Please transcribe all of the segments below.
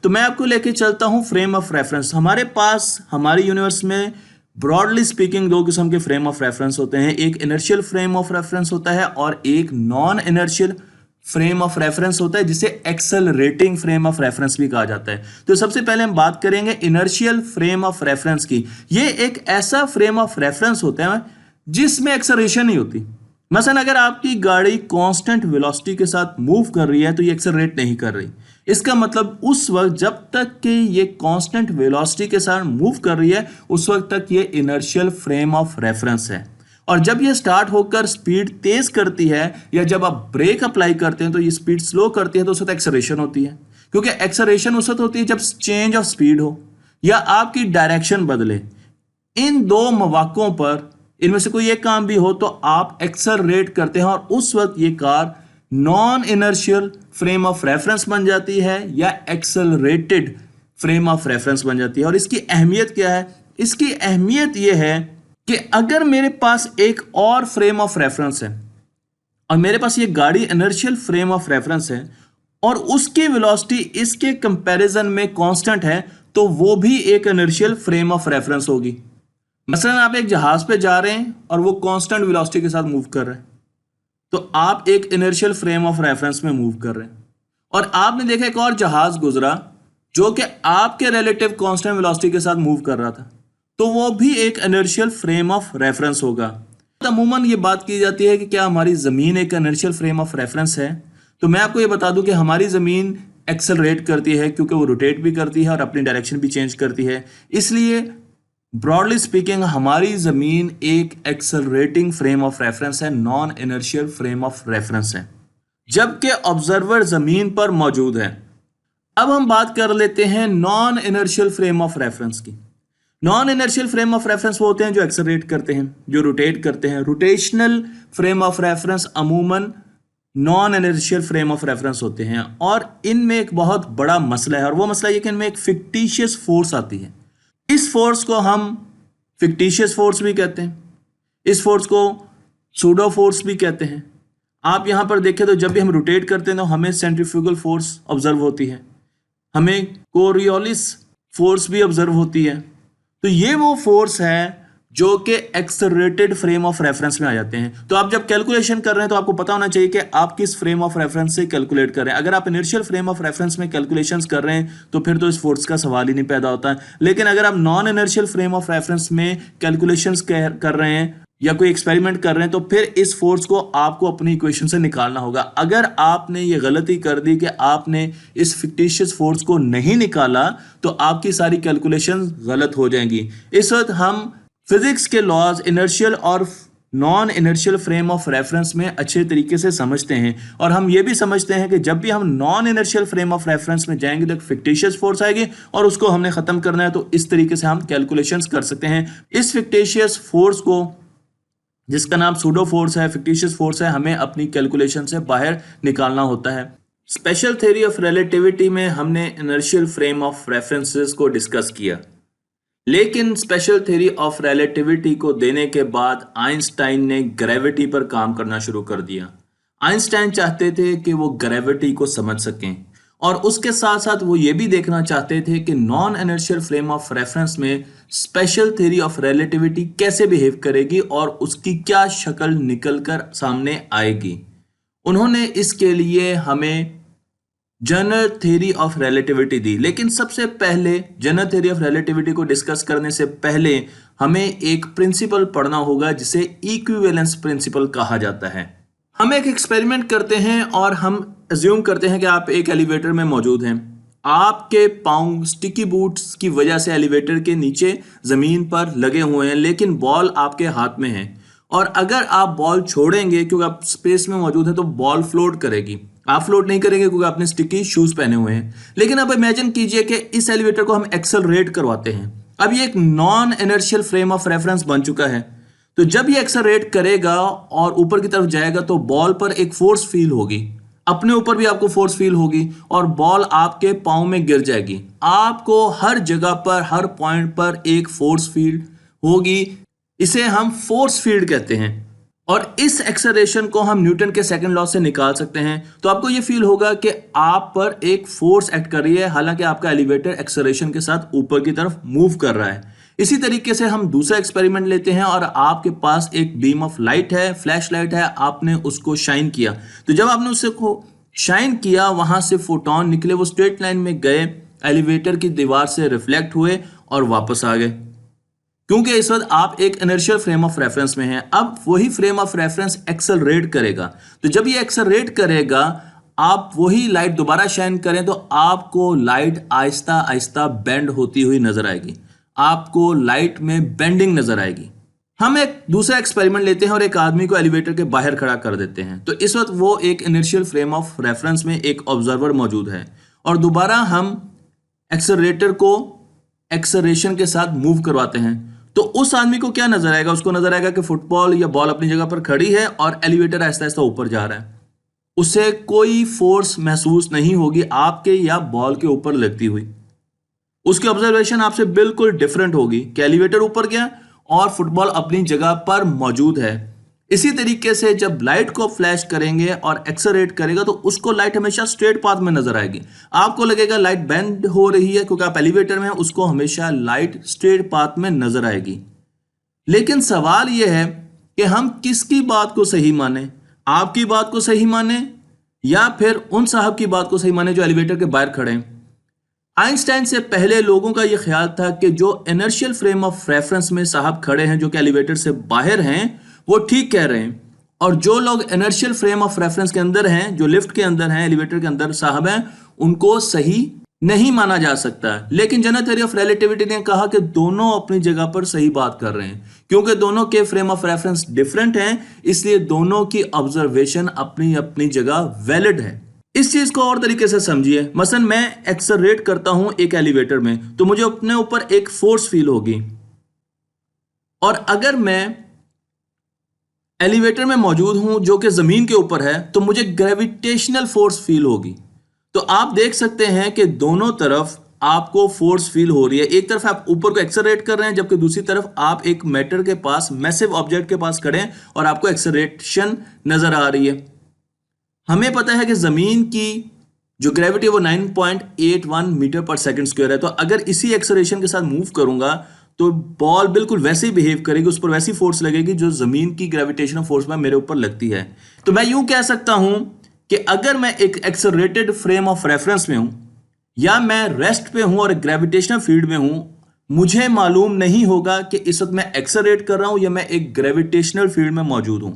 तो मैं आपको लेके चलता हूं फ्रेम ऑफ रेफरेंस। हमारे पास हमारी यूनिवर्स में ब्रॉडली स्पीकिंग दो किस्म के फ्रेम ऑफ रेफरेंस होते हैं। एक इनर्शियल फ्रेम ऑफ रेफरेंस होता है और एक non inertial frame of reference होता है, जिसे एक्सेलरेटिंग फ्रेम ऑफ रेफरेंस भी कहा जाता है। तो सबसे पहले हम बात करेंगे इनर्शियल फ्रेम ऑफ रेफरेंस की। ये एक ऐसा फ्रेम ऑफ रेफरेंस होता है जिसमें एक्सेलरेशन नहीं होती। मसलन अगर आपकी गाड़ी कांस्टेंट वेलोसिटी के साथ मूव कर रही है तो ये एक्सेलरेट नहीं कर रही। इसका मतलब उस वक्त जब तक कि ये कांस्टेंट वेलोसिटी के साथ मूव कर रही है उस वक्त तक ये इनर्शियल फ्रेम ऑफ रेफरेंस है। और जब ये स्टार्ट होकर स्पीड तेज करती है या जब आप ब्रेक अप्लाई करते हैं तो ये स्पीड स्लो करती है तो उस वक्त एक्सेलरेशन होती है, क्योंकि एक्सेलरेशन उस वक्त होती है जब चेंज ऑफ स्पीड हो या आपकी डायरेक्शन बदले। इन दो मौकों पर इनमें से कोई एक काम भी हो तो आप एक्सेलरेट करते हैं और उस वक्त ये car non inertial frame of reference बन जाती है या एक्सेलरेटेड फ्रेम ऑफ रेफरेंस बन जाती है। और इसकी अहमियत क्या है? इसकी अहमियत यह है कि अगर मेरे पास एक और फ्रेम ऑफ रेफरेंस है और मेरे पास ये गाड़ी इनर्शियल फ्रेम ऑफ रेफरेंस है और उसकी वेलोसिटी इसके कंपैरिजन में कांस्टेंट है तो वो भी एक इनर्शियल फ्रेम ऑफ रेफरेंस होगी। मसलन आप एक जहाज पे जा रहे हैं और वो कांस्टेंट वेलोसिटी के साथ मूव कर रहे हैं तो आप एक इनर्शियल फ्रेम ऑफ रेफरेंस में मूव कर रहे हैं। और आपने देखा एक और जहाज गुजरा जो कि आपके रिलेटिव कांस्टेंट वेलोसिटी के साथ मूव कर रहा था तो वो भी एक इनर्शियल फ्रेम ऑफ रेफरेंस होगा। अमूमन ये बात की जाती है कि क्या हमारी ज़मीन एक इनर्शियल फ्रेम ऑफ रेफरेंस है? तो मैं आपको ये बता दूं कि हमारी ज़मीन एक्सेलरेट करती है क्योंकि वो रोटेट भी करती है और अपनी डायरेक्शन भी चेंज करती है। इसलिए ब्रॉडली स्पीकिंग हमारी ज़मीन एक एक्सेलरेटिंग फ्रेम ऑफ रेफरेंस है, non inertial frame of reference है, जबकि ऑब्जर्वर ज़मीन पर मौजूद है। अब हम बात कर लेते हैं non inertial frame of reference की। Non inertial frame of reference वो होते हैं जो एक्सेलरेट करते हैं, जो रोटेट करते हैं। रोटेशनल फ्रेम ऑफ रेफरेंस अमूमन non inertial frame of reference होते हैं और इनमें एक बहुत बड़ा मसला है और वो मसला ये कि इनमें एक फिक्टिशियस फोर्स आती है। इस फोर्स को हम फिक्टिशियस फोर्स भी कहते हैं, इस फोर्स को सूडो फोर्स भी कहते हैं। आप यहाँ पर देखें तो जब भी हम रोटेट करते हैं तो हमें सेंट्रीफ्यूगल फोर्स ऑब्जर्व होती है, हमें कोरियोलिस फोर्स भी ऑब्जर्व होती है। तो ये वो फोर्स है जो कि एक्सेलरेटेड फ्रेम ऑफ रेफरेंस में आ जाते हैं। तो आप जब कैलकुलेशन कर रहे हैं तो आपको पता होना चाहिए कि आप किस फ्रेम ऑफ रेफरेंस से कैलकुलेट कर रहे हैं। अगर आप इनर्शियल फ्रेम ऑफ रेफरेंस में कैलकुलेशंस कर रहे हैं तो फिर तो इस फोर्स का सवाल ही नहीं पैदा होता। लेकिन अगर आप non inertial frame of reference में कैलकुलेशंस कर रहे हैं या कोई एक्सपेरिमेंट कर रहे हैं तो फिर इस फोर्स को आपको अपनी इक्वेशन से निकालना होगा। अगर आपने ये गलती कर दी कि आपने इस फिक्टिशियस फोर्स को नहीं निकाला तो आपकी सारी कैलकुलेशन गलत हो जाएंगी। इस वक्त हम फिजिक्स के लॉज इनर्शियल और non inertial frame of reference में अच्छे तरीके से समझते हैं और हम ये भी समझते हैं कि जब भी हम non inertial frame of reference में जाएंगे तो एक फिक्टिशियस फोर्स आएगी और उसको हमने ख़त्म करना है। तो इस तरीके से हम कैलकुलेशंस कर सकते हैं। इस फिक्टिशियस फोर्स को, जिसका नाम सूडो फोर्स है, फिक्टिशियस फोर्स है, हमें अपनी कैलकुलेशन से बाहर निकालना होता है। स्पेशल थ्योरी ऑफ रिलेटिविटी में हमने इनर्शियल फ्रेम ऑफ रेफरेंसेस को डिस्कस किया, लेकिन स्पेशल थ्योरी ऑफ रिलेटिविटी को देने के बाद आइंस्टाइन ने ग्रेविटी पर काम करना शुरू कर दिया। आइंस्टाइन चाहते थे कि वो ग्रेविटी को समझ सकें और उसके साथ साथ वो ये भी देखना चाहते थे कि non inertial frame of reference में स्पेशल थ्योरी ऑफ रिलेटिविटी कैसे बिहेव करेगी और उसकी क्या शक्ल निकल कर सामने आएगी। उन्होंने इसके लिए हमें जनरल थ्योरी ऑफ रिलेटिविटी दी। लेकिन सबसे पहले जनरल थ्योरी ऑफ रिलेटिविटी को डिस्कस करने से पहले हमें एक प्रिंसिपल पढ़ना होगा जिसे इक्विवेलेंस प्रिंसिपल कहा जाता है। हम एक एक्सपेरिमेंट करते हैं और हम अज्यूम करते हैं कि आप एक एलिवेटर में मौजूद हैं। आपके पाँव स्टिकी बूट्स की वजह से एलिवेटर के नीचे ज़मीन पर लगे हुए हैं, लेकिन बॉल आपके हाथ में है और अगर आप बॉल छोड़ेंगे क्योंकि आप स्पेस में मौजूद है तो बॉल फ्लोट करेगी। आप फ्लोट नहीं करेंगे क्योंकि आपने स्टिकी शूज पहने हुए हैं। लेकिन अब इमेजिन कीजिए कि इस एलिवेटर को हम एक्सेलरेट करवाते हैं। अब ये एक non inertial frame of reference बन चुका है। तो जब ये एक्सेलरेट करेगा और ऊपर की तरफ जाएगा तो बॉल पर एक फोर्स फील होगी, अपने ऊपर भी आपको फोर्स फील होगी और बॉल आपके पाँव में गिर जाएगी। आपको हर जगह पर, हर पॉइंट पर एक फोर्स फील्ड होगी। इसे हम फोर्स फील्ड कहते हैं। और इस एक्सेलरेशन को हम न्यूटन के सेकंड लॉ से निकाल सकते हैं। तो आपको ये फील होगा कि आप पर एक फोर्स एक्ट कर रही है, हालांकि आपका एलिवेटर एक्सेलरेशन के साथ ऊपर की तरफ मूव कर रहा है। इसी तरीके से हम दूसरा एक्सपेरिमेंट लेते हैं और आपके पास एक बीम ऑफ लाइट है, फ्लैश लाइट है, आपने उसको शाइन किया। तो जब आपने उसको शाइन किया, वहां से फोटोन निकले, वो स्ट्रेट लाइन में गए, एलिवेटर की दीवार से रिफ्लेक्ट हुए और वापस आ गए। क्योंकि इस वक्त आप एक इनर्शियल फ्रेम ऑफ रेफरेंस में हैं, अब वही फ्रेम ऑफ रेफरेंस एक्सेलरेट करेगा। तो जब ये एक्सेलरेट करेगा, आप वही लाइट दोबारा शाइन करें तो आपको लाइट आहिस्ता आहिस्ता बेंड होती हुई नजर आएगी, आपको लाइट में बेंडिंग नजर आएगी। हम एक दूसरा एक्सपेरिमेंट लेते हैं और एक आदमी को एलिवेटर के बाहर खड़ा कर देते हैं। तो इस वक्त वो एक इनर्शियल फ्रेम ऑफ रेफरेंस में एक ऑब्जर्वर मौजूद है और दोबारा हम एक्सेलरेटर को एक्सेलरेशन के साथ मूव करवाते हैं। तो उस आदमी को क्या नजर आएगा? उसको नजर आएगा कि फुटबॉल या बॉल अपनी जगह पर खड़ी है और एलिवेटर आहिस्ता आहिस्ता ऊपर जा रहा है। उसे कोई फोर्स महसूस नहीं होगी आपके या बॉल के ऊपर लगती हुई। उसकी ऑब्जर्वेशन आपसे बिल्कुल डिफरेंट होगी कि एलिवेटर ऊपर गया और फुटबॉल अपनी जगह पर मौजूद है। इसी तरीके से जब लाइट को फ्लैश करेंगे और एक्सेलरेट करेगा तो उसको लाइट हमेशा स्ट्रेट पाथ में नजर आएगी। आपको लगेगा लाइट बेंड हो रही है क्योंकि आप एलिवेटर में हैं, उसको हमेशा लाइट स्ट्रेट पाथ में नजर आएगी। लेकिन सवाल यह है कि हम किसकी बात को सही माने, आपकी बात को सही माने या फिर उन साहब की बात को सही माने जो एलिवेटर के बाहर खड़े हैं। आइंस्टाइन से पहले लोगों का यह ख्याल था कि जो इनर्शियल फ्रेम ऑफ रेफरेंस में साहब खड़े हैं, जो कि एलिवेटर से बाहर हैं, वो ठीक कह रहे हैं, और जो लोग इनर्शियल फ्रेम ऑफ रेफरेंस के अंदर हैं, जो लिफ्ट के अंदर हैं, एलिवेटर के अंदर साहब हैं, उनको सही नहीं माना जा सकता। लेकिन जनरल थ्योरी ऑफ रिलेटिविटी ने कहा कि दोनों अपनी जगह पर सही बात कर रहे हैं। क्योंकि दोनों के फ्रेम ऑफ रेफरेंस डिफरेंट हैं, इसलिए दोनों की ऑब्जर्वेशन अपनी अपनी जगह वैलिड है। इस चीज को और तरीके से समझिए। मसलन मैं एक्सेलरेट करता हूं एक एलिवेटर में, तो मुझे अपने ऊपर एक फोर्स फील होगी, और अगर मैं एलिवेटर में मौजूद हूं जो कि जमीन के ऊपर है, तो मुझे ग्रेविटेशनल फोर्स फील होगी। तो आप देख सकते हैं कि दोनों तरफ आपको फोर्स फील हो रही है। एक तरफ आप ऊपर को एक्सेलरेट कर रहे हैं, जबकि दूसरी तरफ आप एक मैटर के पास, मैसिव ऑब्जेक्ट के पास खड़े हैं और आपको एक्सेलरेशन नजर आ रही है। हमें पता है कि जमीन की जो ग्रेविटी है वो 9.81 मीटर पर सेकंड स्क्वायर है। तो अगर इसी एक्सेलरेशन के साथ मूव करूंगा तो बॉल बिल्कुल वैसे ही बिहेव करेगी, उस पर वैसी फोर्स लगेगी जो जमीन की ग्रेविटेशनल फोर्स में मेरे ऊपर लगती है। तो मैं यूं कह सकता हूं कि अगर मैं एक एक्सेलरेटेड फ्रेम ऑफ रेफरेंस में हूं या मैं रेस्ट पे हूं और ग्रेविटेशनल फील्ड में हूं, मुझे मालूम नहीं होगा कि इस वक्त मैं एक्सेलरेट कर रहा हूं या मैं एक ग्रेविटेशनल फील्ड में मौजूद हूं।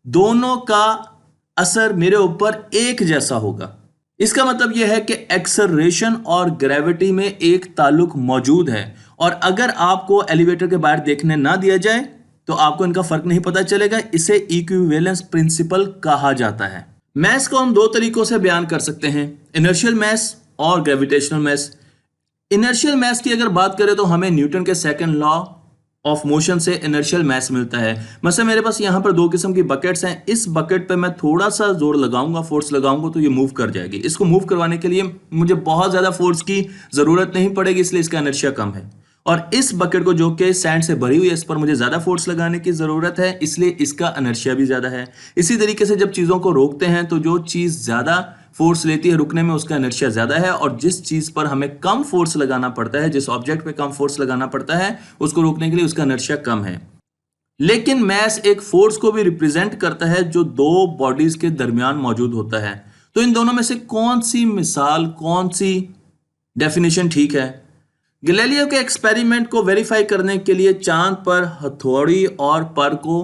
दोनों का असर मेरे ऊपर एक जैसा होगा। इसका मतलब यह है कि एक्सेलरेशन और ग्रेविटी में एक ताल्लुक मौजूद है, और अगर आपको एलिवेटर के बाहर देखने ना दिया जाए तो आपको इनका फर्क नहीं पता चलेगा। इसे इक्विवेलेंस प्रिंसिपल कहा जाता है। मैस को हम दो तरीकों से बयान कर सकते हैं, इनर्शियल मैस और ग्रेविटेशनल मैस। इनर्शियल मैस की अगर बात करें तो हमें न्यूटन के सेकंड लॉ ऑफ मोशन से इनर्शियल मैस मिलता है। मतलब मेरे पास यहां पर दो किस्म की बकेट्स हैं, इस बकेट पे मैं थोड़ा सा जोर लगाऊंगा, फोर्स लगाऊंगा तो ये मूव कर जाएगी। इसको मूव करवाने के लिए मुझे बहुत ज्यादा फोर्स की जरूरत नहीं पड़ेगी, इसलिए इसका इनर्शिया कम है। और इस बकेट को जो कि सैंड से भरी हुई है, इस पर मुझे ज्यादा फोर्स लगाने की जरूरत है, इसलिए इसका इनर्शिया भी ज्यादा है। इसी तरीके से जब चीजों को रोकते हैं तो जो चीज ज्यादा फोर्स लेती है रुकने में, उसका इनर्शिया ज्यादा है, और जिस चीज पर हमें कम फोर्स लगाना पड़ता है, जिस ऑब्जेक्ट पे कम फोर्स लगाना पड़ता है, उसको रोकने के लिए उसका इनर्शिया कम है। लेकिन मैस एक फोर्स को भी रिप्रेजेंट करता है जो दो बॉडीज के दरमियान मौजूद होता है। तो इन दोनों में से कौन सी मिसाल, कौन सी डेफिनेशन ठीक है? गैलीलियो के एक्सपेरिमेंट को वेरीफाई करने के लिए चांद पर हथौड़ी और पर को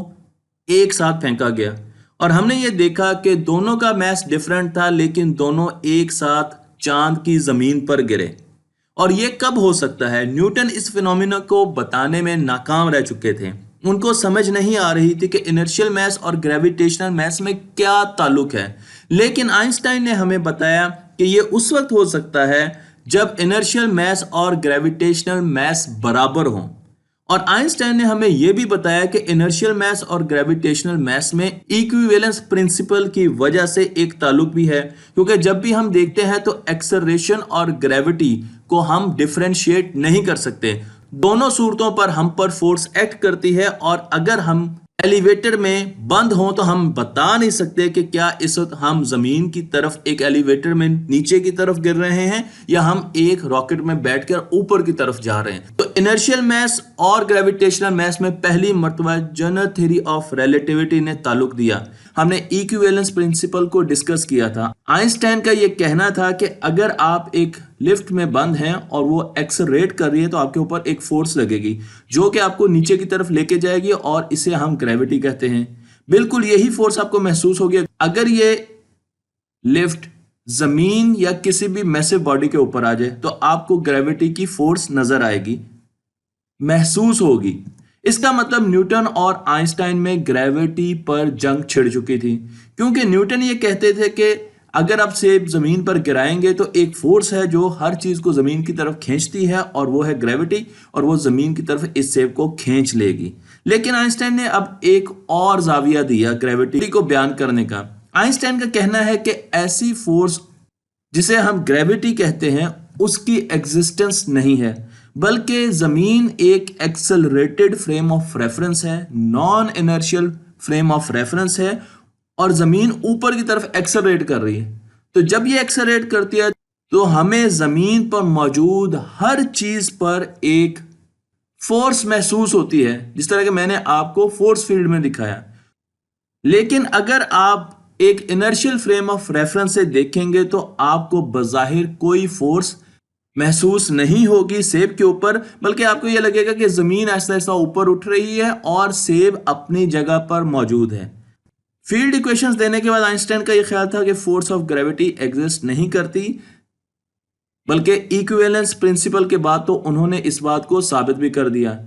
एक साथ फेंका गया, और हमने ये देखा कि दोनों का मैस डिफरेंट था, लेकिन दोनों एक साथ चांद की जमीन पर गिरे। और ये कब हो सकता है? न्यूटन इस फिनोमिना को बताने में नाकाम रह चुके थे। उनको समझ नहीं आ रही थी कि इनर्शियल मैस और ग्रेविटेशनल मैस में क्या ताल्लुक है। लेकिन आइंस्टाइन ने हमें बताया कि ये उस वक्त हो सकता है जब इनर्शियल मैस और ग्रेविटेशनल मैस बराबर हों। और आइंस्टाइन ने हमें यह भी बताया कि इनर्शियल मैस और ग्रेविटेशनल मैस में इक्विवेलेंस प्रिंसिपल की वजह से एक ताल्लुक भी है, क्योंकि जब भी हम देखते हैं तो एक्सेलरेशन और ग्रेविटी को हम डिफरेंशिएट नहीं कर सकते। दोनों सूरतों पर हम पर फोर्स एक्ट करती है, और अगर हम एलिवेटर में बंद हो तो हम बता नहीं सकते कि क्या इस वक्त हम जमीन की तरफ एक एलिवेटर में नीचे की तरफ गिर रहे हैं या हम एक रॉकेट में बैठकर ऊपर की तरफ जा रहे हैं। तो इनर्शियल मास और ग्रेविटेशनल मास में पहली मर्तबा जनरल थ्योरी ऑफ रिलेटिविटी ने ताल्लुक दिया। हमने इक्विवेलेंस प्रिंसिपल को डिस्कस किया था। आइंस्टाइन का यह कहना था कि अगर आप एक लिफ्ट में बंद हैं और वो एक्सेलरेट कर रही है तो आपके ऊपर एक फोर्स लगेगी जो कि आपको नीचे की तरफ लेके जाएगी और इसे हम ग्रेविटी कहते हैं। बिल्कुल यही फोर्स आपको महसूस होगी अगर ये लिफ्ट जमीन या किसी भी मैसिव बॉडी के ऊपर आ जाए तो आपको ग्रेविटी की फोर्स नजर आएगी, महसूस होगी। इसका मतलब न्यूटन और आइंस्टाइन में ग्रेविटी पर जंग छिड़ चुकी थी, क्योंकि न्यूटन ये कहते थे कि अगर आप सेब जमीन पर गिराएंगे तो एक फोर्स है जो हर चीज को जमीन की तरफ खींचती है और वो है ग्रेविटी, और वो जमीन की तरफ इस सेब को खींच लेगी। लेकिन आइंस्टाइन ने अब एक और जाविया दिया ग्रेविटी को बयान करने का। आइंस्टाइन का कहना है कि ऐसी फोर्स जिसे हम ग्रेविटी कहते हैं उसकी एग्जिस्टेंस नहीं है, बल्कि जमीन एक एक्सेलरेटेड फ्रेम ऑफ रेफरेंस है, non inertial frame of reference है, और जमीन ऊपर की तरफ एक्सेलरेट कर रही है। तो जब ये एक्सेलरेट करती है तो हमें जमीन पर मौजूद हर चीज पर एक फोर्स महसूस होती है, जिस तरह कि मैंने आपको फोर्स फील्ड में दिखाया। लेकिन अगर आप एक इनर्शियल फ्रेम ऑफ रेफरेंस से देखेंगे तो आपको बज़ाहिर कोई फोर्स महसूस नहीं होगी सेब के ऊपर, बल्कि आपको यह लगेगा कि जमीन ऐसा ऐसा ऊपर उठ रही है और सेब अपनी जगह पर मौजूद है। फील्ड इक्वेशंस देने के बाद आइंस्टाइन का यह ख्याल था कि फोर्स ऑफ ग्रेविटी एग्जिस्ट नहीं करती, बल्कि इक्विवेलेंस प्रिंसिपल के बाद तो उन्होंने इस बात को साबित भी कर दिया।